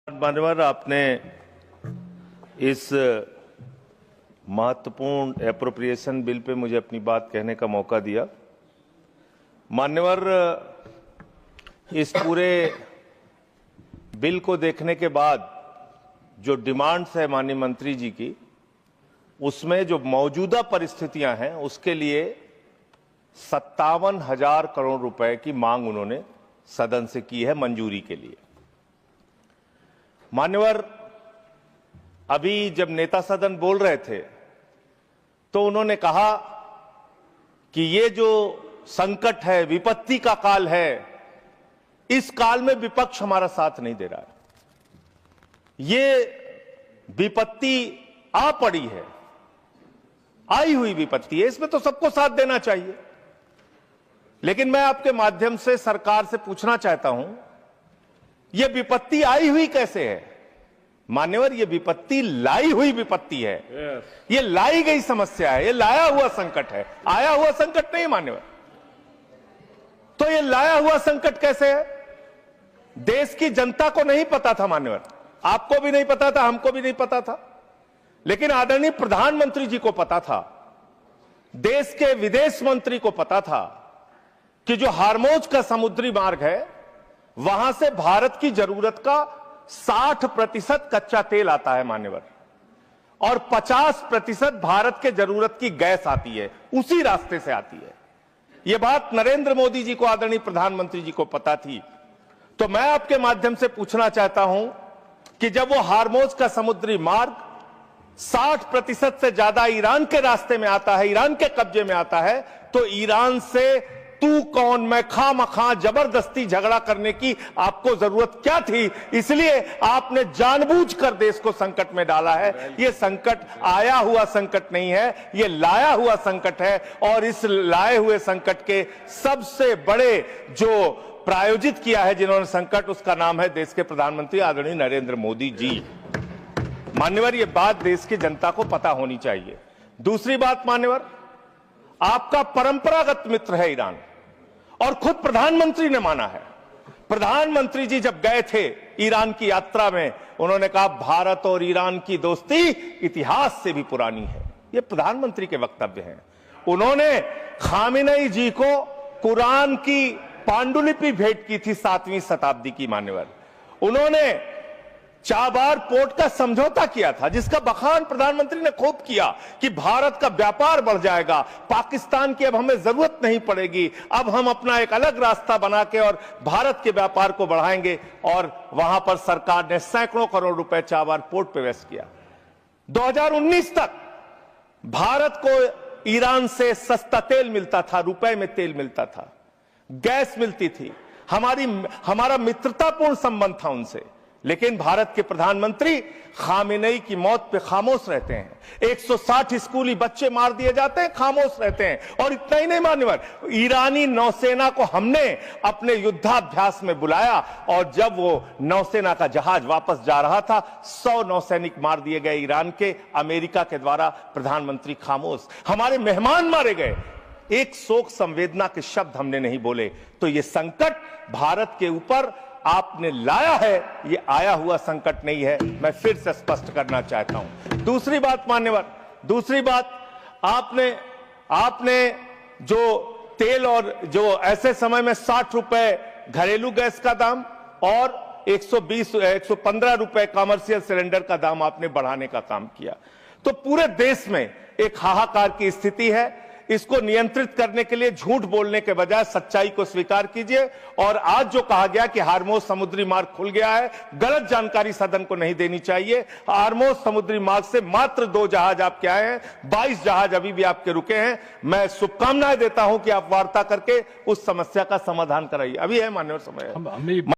मान्यवर, आपने इस महत्वपूर्ण एप्रोप्रिएशन बिल पे मुझे अपनी बात कहने का मौका दिया। मान्यवर, इस पूरे बिल को देखने के बाद जो डिमांड्स है माननीय मंत्री जी की, उसमें जो मौजूदा परिस्थितियां हैं उसके लिए 57,000 करोड़ रुपए की मांग उन्होंने सदन से की है मंजूरी के लिए। मान्यवर, अभी जब नेता सदन बोल रहे थे तो उन्होंने कहा कि ये जो संकट है, विपत्ति का काल है, इस काल में विपक्ष हमारा साथ नहीं दे रहा है। ये विपत्ति आ पड़ी है, आई हुई विपत्ति है, इसमें तो सबको साथ देना चाहिए। लेकिन मैं आपके माध्यम से सरकार से पूछना चाहता हूं, यह विपत्ति आई हुई कैसे है? मान्यवर, यह विपत्ति लाई हुई विपत्ति है। यह लाई गई समस्या है, यह लाया हुआ संकट है, आया हुआ संकट नहीं मान्यवर। तो यह लाया हुआ संकट कैसे है? देश की जनता को नहीं पता था मान्यवर, आपको भी नहीं पता था, हमको भी नहीं पता था, लेकिन आदरणीय प्रधानमंत्री जी को पता था, देश के विदेश मंत्री को पता था कि जो हार्मोज का समुद्री मार्ग है, वहां से भारत की जरूरत का 60% कच्चा तेल आता है मान्यवर, और 50% भारत के जरूरत की गैस आती है, उसी रास्ते से आती है। यह बात नरेंद्र मोदी जी को, आदरणीय प्रधानमंत्री जी को पता थी। तो मैं आपके माध्यम से पूछना चाहता हूं कि जब वो हार्मोज का समुद्री मार्ग 60% से ज्यादा ईरान के रास्ते में आता है, ईरान के कब्जे में आता है, तो ईरान से तू कौन मैं खामखा जबरदस्ती झगड़ा करने की आपको जरूरत क्या थी? इसलिए आपने जानबूझकर देश को संकट में डाला है। यह संकट आया हुआ संकट नहीं है, यह लाया हुआ संकट है, और इस लाए हुए संकट के सबसे बड़े जो प्रायोजित किया है जिन्होंने संकट, उसका नाम है देश के प्रधानमंत्री आदरणीय नरेंद्र मोदी जी। मान्यवर, यह बात देश की जनता को पता होनी चाहिए। दूसरी बात मान्यवर, आपका परंपरागत मित्र है ईरान, और खुद प्रधानमंत्री ने माना है। प्रधानमंत्री जी जब गए थे ईरान की यात्रा में, उन्होंने कहा भारत और ईरान की दोस्ती इतिहास से भी पुरानी है। ये प्रधानमंत्री के वक्तव्य हैं। उन्होंने खामेनेई जी को कुरान की पांडुलिपि भेंट की थी 7वीं शताब्दी की मान्यवर। उन्होंने चाबार पोर्ट का समझौता किया था, जिसका बखान प्रधानमंत्री ने खूब किया कि भारत का व्यापार बढ़ जाएगा, पाकिस्तान की अब हमें जरूरत नहीं पड़ेगी, अब हम अपना एक अलग रास्ता बना के और भारत के व्यापार को बढ़ाएंगे। और वहां पर सरकार ने सैकड़ों करोड़ रुपए चाबार पोर्ट पे वेस्ट किया। 2019 तक भारत को ईरान से सस्ता तेल मिलता था, रुपए में तेल मिलता था, गैस मिलती थी, हमारा मित्रतापूर्ण संबंध था उनसे। लेकिन भारत के प्रधानमंत्री खामेनेई की मौत पे खामोश रहते हैं। 160 स्कूली बच्चे मार दिए जाते हैं, खामोश रहते हैं। और इतना ही नहीं मान्यवर, ईरानी नौसेना को हमने अपने युद्धाभ्यास में बुलाया, और जब वो नौसेना का जहाज वापस जा रहा था, 100 नौसैनिक मार दिए गए ईरान के, अमेरिका के द्वारा। प्रधानमंत्री खामोश। हमारे मेहमान मारे गए, एक शोक संवेदना के शब्द हमने नहीं बोले। तो ये संकट भारत के ऊपर आपने लाया है, ये आया हुआ संकट नहीं है, मैं फिर से स्पष्ट करना चाहता हूं। दूसरी बात मान्यवर, दूसरी बात, आपने जो तेल और जो ऐसे समय में 60 रुपए घरेलू गैस का दाम और 115 रुपए कमर्शियल सिलेंडर का दाम आपने बढ़ाने का काम किया। तो पूरे देश में एक हाहाकार की स्थिति है। इसको नियंत्रित करने के लिए झूठ बोलने के बजाय सच्चाई को स्वीकार कीजिए। और आज जो कहा गया कि हार्मोज समुद्री मार्ग खुल गया है, गलत जानकारी सदन को नहीं देनी चाहिए। हार्मोज समुद्री मार्ग से मात्र 2 जहाज आपके आए हैं, 22 जहाज अभी भी आपके रुके हैं। मैं शुभकामनाएं देता हूं कि आप वार्ता करके उस समस्या का समाधान कराइए। अभी है मान्यवर समय है।